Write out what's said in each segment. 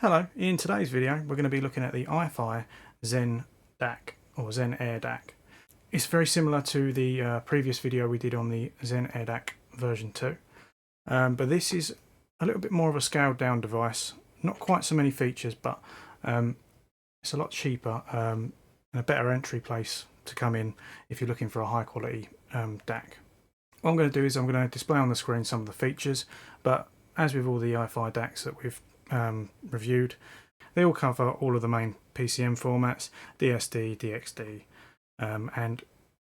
Hello, in today's video we're going to be looking at the iFi ZEN DAC or ZEN Air DAC. It's very similar to the previous video we did on the ZEN Air DAC version 2, but this is a little bit more of a scaled down device. Not quite so many features, but it's a lot cheaper and a better entry place to come in if you're looking for a high quality DAC. What I'm going to do is I'm going to display on the screen some of the features, but as with all the iFi DACs that we've reviewed, they all cover all of the main PCM formats, DSD, DXD, and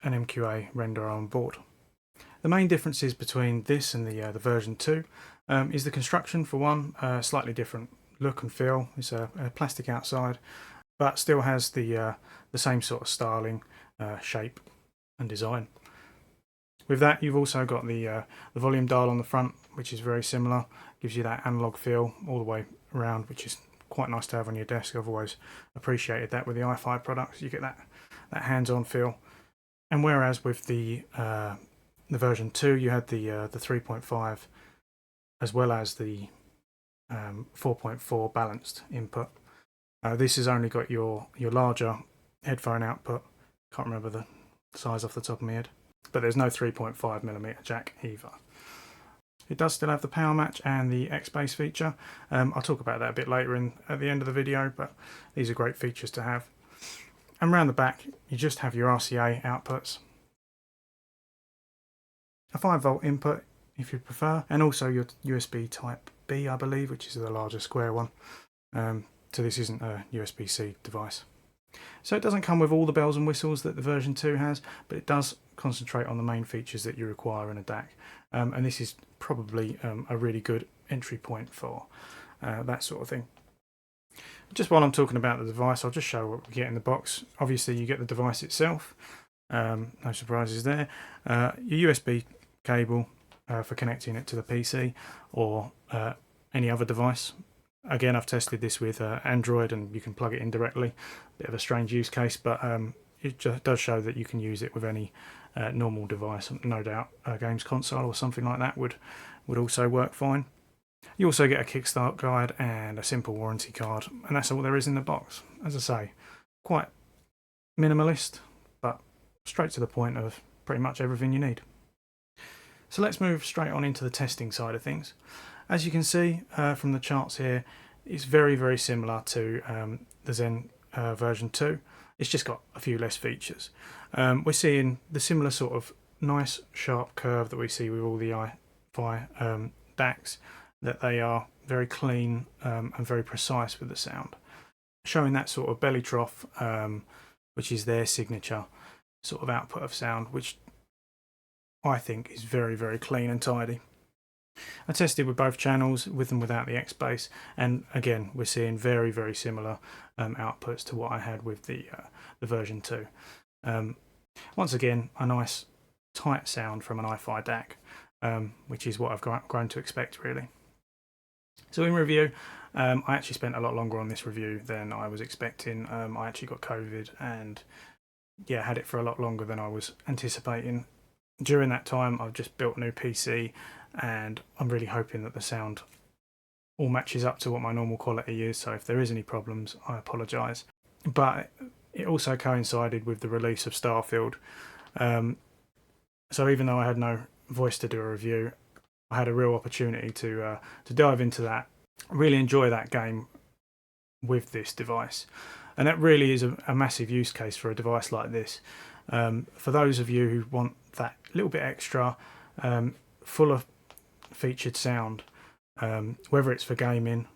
an MQA renderer on board. The main differences between this and the version 2 is the construction. For one, slightly different look and feel. It's a plastic outside, but still has the same sort of styling, shape and design. With that, you've also got the volume dial on the front, which is very similar. Gives you that analog feel all the way around, which is quite nice to have on your desk. I've always appreciated that with the iFi products. You get that hands-on feel. And whereas with the version 2, you had the 3.5 as well as the 4.4 balanced input. This has only got your larger headphone output. Can't remember the size off the top of my head, but there's no 3.5mm jack either. It does still have the power match and the X-Bass feature. I'll talk about that a bit later at the end of the video, but these are great features to have. And around the back, you just have your RCA outputs, a 5V input if you prefer, and also your USB Type B, I believe, which is the larger square one. So this isn't a USB-C device. So it doesn't come with all the bells and whistles that the version 2 has, but it does concentrate on the main features that you require in a DAC. And this is probably a really good entry point for that sort of thing. Just while I'm talking about the device, I'll just show what we get in the box. Obviously you get the device itself, no surprises there. Your USB cable for connecting it to the PC or any other device. Again, I've tested this with Android and you can plug it in directly. Bit of a strange use case, but it just does show that you can use it with any normal device. No doubt a games console or something like that would also work fine. You also get a kickstart guide and a simple warranty card, and that's all there is in the box. As I say, quite minimalist, but straight to the point of pretty much everything you need. So let's move straight on into the testing side of things. As you can see from the charts here, it's very, very similar to the ZEN version 2. It's just got a few less features. We're seeing the similar sort of nice sharp curve that we see with all the iFi DACs, that they are very clean and very precise with the sound, showing that sort of belly trough, which is their signature sort of output of sound, which I think is very, very clean and tidy. I tested with both channels, with and without the X-Bass, and again we're seeing very, very similar outputs to what I had with the version 2. Once again, a nice tight sound from an iFi DAC, which is what I've grown to expect really. So in review, I actually spent a lot longer on this review than I was expecting. I actually got COVID and yeah, had it for a lot longer than I was anticipating. During that time, I've just built a new PC and I'm really hoping that the sound all matches up to what my normal quality is. So if there is any problems, I apologise. But it also coincided with the release of Starfield. So even though I had no voice to do a review, I had a real opportunity to dive into that, really enjoy that game with this device. And that really is a massive use case for a device like this. For those of you who want that little bit extra, full of featured sound, whether it's for gaming,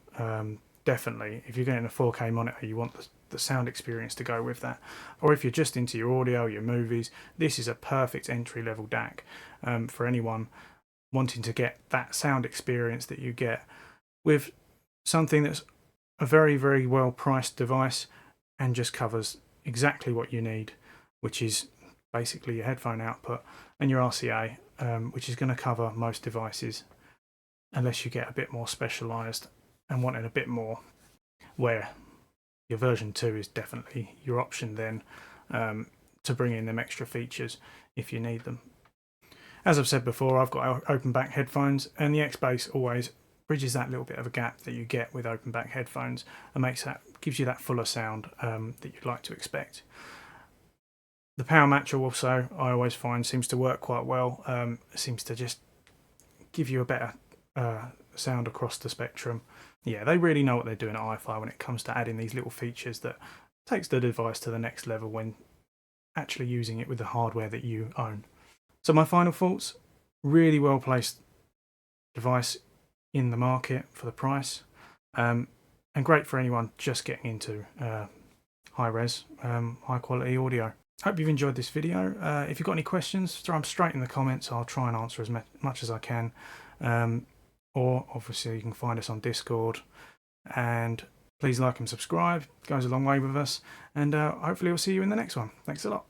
definitely. If you're getting a 4K monitor, you want the sound experience to go with that. Or if you're just into your audio, your movies, this is a perfect entry-level DAC for anyone wanting to get that sound experience that you get with something that's a very, very well priced device and just covers exactly what you need, which is basically your headphone output and your RCA, which is going to cover most devices, unless you get a bit more specialised and wanting a bit more, where your version 2 is definitely your option then to bring in them extra features if you need them. As I've said before, I've got open back headphones, and the X-Bass always bridges that little bit of a gap that you get with open back headphones and gives you that fuller sound that you'd like to expect. The power matcher also, I always find, seems to work quite well. It seems to just give you a better sound across the spectrum. Yeah, they really know what they're doing at iFi when it comes to adding these little features that takes the device to the next level when actually using it with the hardware that you own. So my final thoughts, really well placed device in the market for the price, and great for anyone just getting into high res, high quality audio. Hope you've enjoyed this video. If you've got any questions, throw them straight in the comments. I'll try and answer as much as I can. Or obviously you can find us on Discord. And please like and subscribe. It goes a long way with us. And hopefully we'll see you in the next one. Thanks a lot.